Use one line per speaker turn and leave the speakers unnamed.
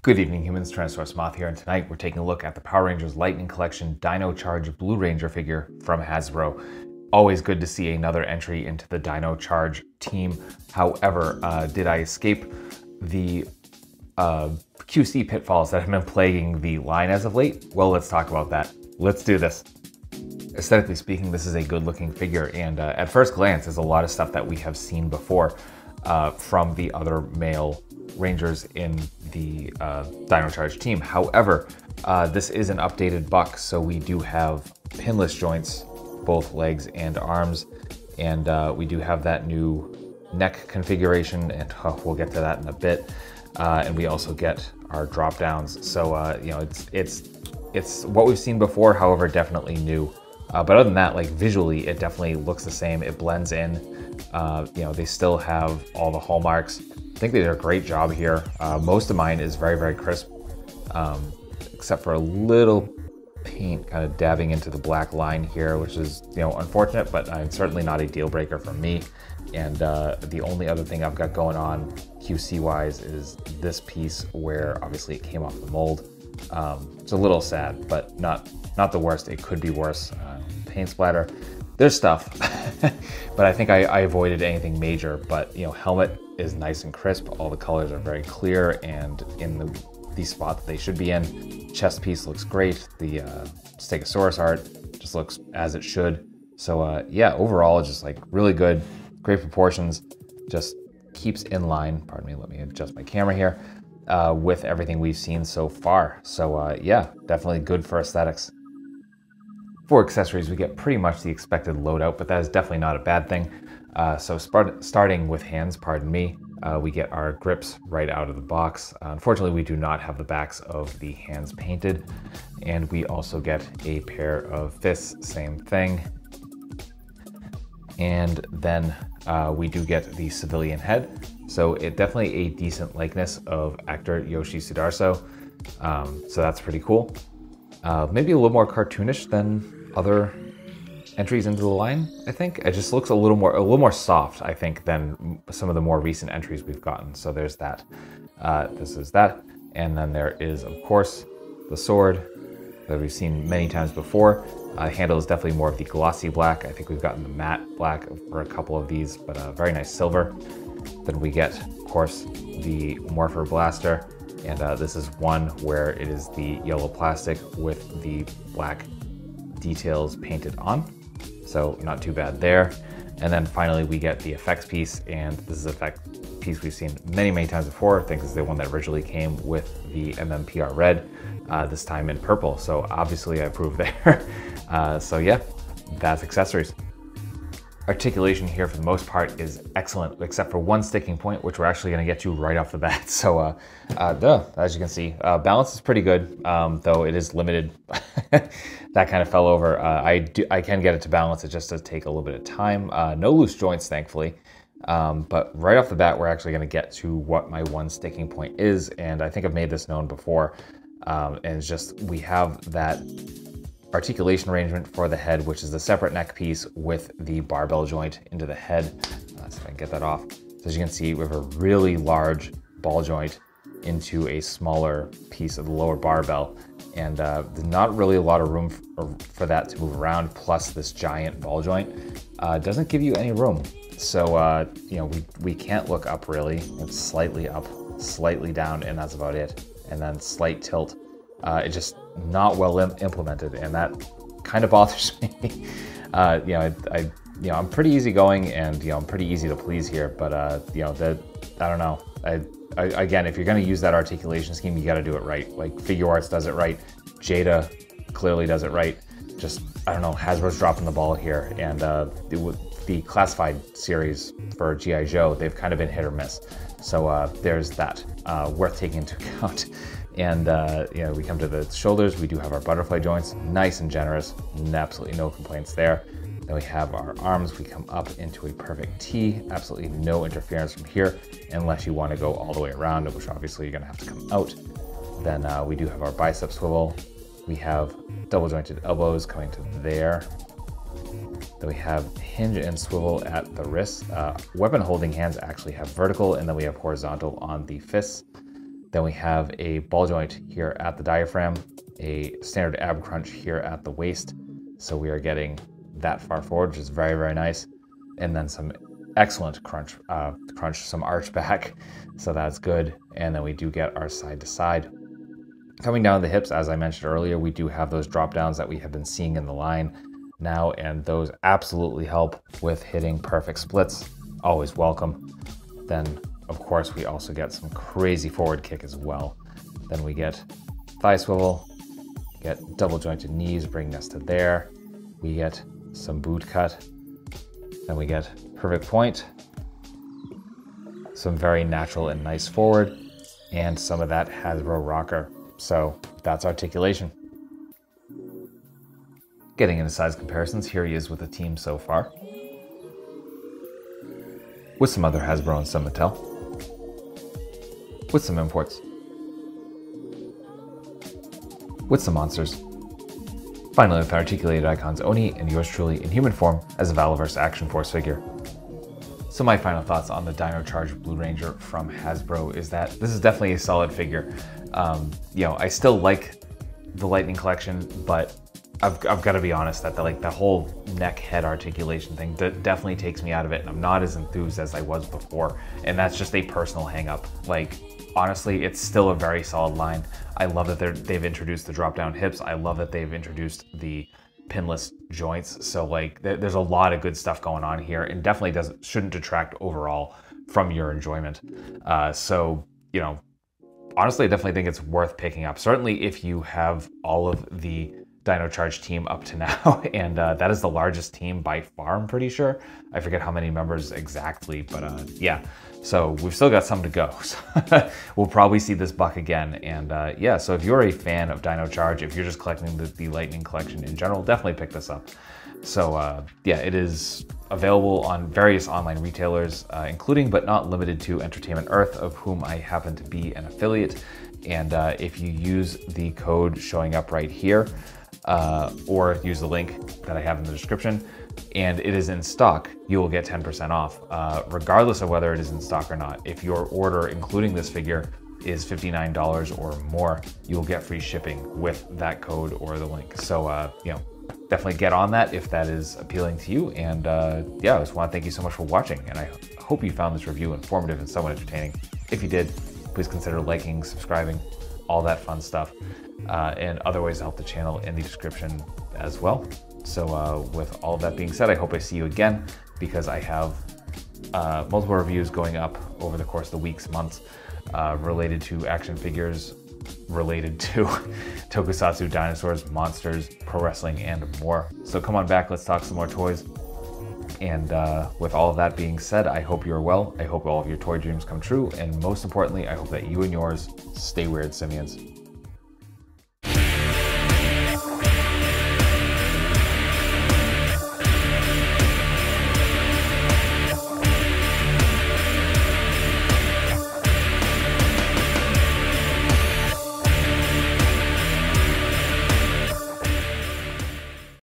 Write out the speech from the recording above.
Good evening, humans. Tyrannosaurusmoth here, and tonight we're taking a look at the Power Rangers Lightning Collection Dino Charge Blue Ranger figure from Hasbro. Always good to see another entry into the Dino Charge team. However, did I escape the QC pitfalls that have been plaguing the line as of late? Well, let's talk about that. Let's do this. Aesthetically speaking, this is a good looking figure, and at first glance, there's a lot of stuff that we have seen before from the other male Rangers in the Dino Charge team. However, this is an updated buck, so we do have pinless joints, both legs and arms, and we do have that new neck configuration, and we'll get to that in a bit. And we also get our drop downs. So you know, it's what we've seen before, however, definitely new. But other than that, like visually, it definitely looks the same. It blends in. You know, they still have all the hallmarks. I think they did a great job here. Most of mine is very, very crisp, except for a little paint kind of dabbing into the black line here, which is, you know, unfortunate, but certainly not a deal breaker for me. And the only other thing I've got going on QC wise is this piece where obviously it came off the mold. It's a little sad, but not the worst. It could be worse. Paint splatter, there's stuff, but I think I avoided anything major. But you know, helmet is nice and crisp. All the colors are very clear and in the spot that they should be in. Chest piece looks great. The Stegosaurus art just looks as it should. So yeah, overall, just like really good, great proportions. Just keeps in line. Pardon me. Let me adjust my camera here. With everything we've seen so far. So yeah, definitely good for aesthetics. For accessories, we get pretty much the expected loadout, but that is definitely not a bad thing. So starting with hands, pardon me, we get our grips right out of the box. Unfortunately, we do not have the backs of the hands painted. And we also get a pair of fists, same thing. And then we do get the civilian head. So it definitely a decent likeness of actor Yoshi Sudarso. So that's pretty cool. Maybe a little more cartoonish than other entries into the line, I think. It just looks a little more soft, I think, than some of the more recent entries we've gotten. So there's that. This is that. And then there is, of course, the sword that we've seen many times before. Handle is definitely more of the glossy black. I think we've gotten the matte black for a couple of these, but a very nice silver. Then we get, of course, the Morpher Blaster, and this is one where it is the yellow plastic with the black details painted on, so not too bad there. And then finally we get the effects piece, and this is an effect piece we've seen many times before. I think this is the one that originally came with the MMPR red, this time in purple, so obviously I approve there. So yeah, that's accessories. Articulation here for the most part is excellent, except for one sticking point, which we're actually going to get to right off the bat. So as you can see, balance is pretty good, though it is limited. That kind of fell over. I can get it to balance. It just does take a little bit of time. No loose joints, thankfully. But right off the bat, we're actually going to get to what my one sticking point is. And I think I've made this known before. And it's just, we have that articulation arrangement for the head, which is the separate neck piece with the barbell joint into the head. Let's see if I can get that off. So as you can see, we have a really large ball joint into a smaller piece of the lower barbell. And there's not really a lot of room for that to move around. Plus this giant ball joint doesn't give you any room. So, you know, we can't look up really. It's slightly up, slightly down, and that's about it. And then slight tilt. It's just not well implemented, and that kind of bothers me. You know, I'm pretty easygoing, and you know, I'm pretty easy to please here. But you know, I don't know. Again, if you're going to use that articulation scheme, you got to do it right. Like Figure Arts does it right. Jada clearly does it right. Just, I don't know, Hasbro's dropping the ball here, and the classified series for G.I. Joe, they've kind of been hit or miss. So there's that, worth taking into account. And you know, we come to the shoulders. We do have our butterfly joints, nice and generous, absolutely no complaints there. Then we have our arms. We come up into a perfect T, absolutely no interference from here, unless you want to go all the way around, which obviously you're gonna have to come out. Then we do have our bicep swivel. We have double jointed elbows coming to there. Then we have hinge and swivel at the wrists. Weapon holding hands actually have vertical, and then we have horizontal on the fists. Then we have a ball joint here at the diaphragm, a standard ab crunch here at the waist. So we are getting that far forward, which is very, very nice. And then some excellent crunch, some arch back. So that's good. And then we do get our side to side. Coming down the hips, as I mentioned earlier, we do have those drop downs that we have been seeing in the line now, and those absolutely help with hitting perfect splits. Always welcome. Then, of course, we also get some crazy forward kick as well. Then we get thigh swivel, get double jointed knees, bringing us to there. We get some boot cut. Then we get perfect point, some very natural and nice forward, and some of that Hasbro rocker. So that's articulation. Getting into size comparisons, here he is with the team so far, with some other Hasbro and some Mattel, with some imports, with some monsters. Finally, with articulated icons, Oni and yours truly in human form as a Valorverse Action Force figure. So my final thoughts on the Dino Charge Blue Ranger from Hasbro is that this is definitely a solid figure. You know, I still like the Lightning Collection, but I've got to be honest that the whole neck head articulation thing definitely takes me out of it, and I'm not as enthused as I was before, and that's just a personal hang up. Like, honestly, it's still a very solid line. I love that they've introduced the drop down hips. I love that they've introduced the pinless joints. So like there's a lot of good stuff going on here, and definitely shouldn't detract overall from your enjoyment. So, you know, honestly, I definitely think it's worth picking up. Certainly if you have all of the Dino Charge team up to now, and that is the largest team by far, I'm pretty sure. I forget how many members exactly, but yeah. So we've still got some to go. So we'll probably see this buck again. And yeah, so if you're a fan of Dino Charge, if you're just collecting the Lightning Collection in general, definitely pick this up. So yeah, it is available on various online retailers, including but not limited to Entertainment Earth, of whom I happen to be an affiliate. And if you use the code showing up right here, or use the link that I have in the description, and it is in stock, you will get 10% off, regardless of whether it is in stock or not. If your order, including this figure, is $59 or more, you will get free shipping with that code or the link. So, you know, definitely get on that if that is appealing to you. And yeah, I just want to thank you so much for watching, and I hope you found this review informative and somewhat entertaining. If you did, please consider liking, subscribing, all that fun stuff. And other ways to help the channel in the description as well. So with all of that being said, I hope I see you again, because I have multiple reviews going up over the course of the weeks, months, related to action figures, related to tokusatsu, dinosaurs, monsters, pro wrestling, and more. So come on back, let's talk some more toys. And with all of that being said, I hope you're well. I hope all of your toy dreams come true. And most importantly, I hope that you and yours stay weird, simians.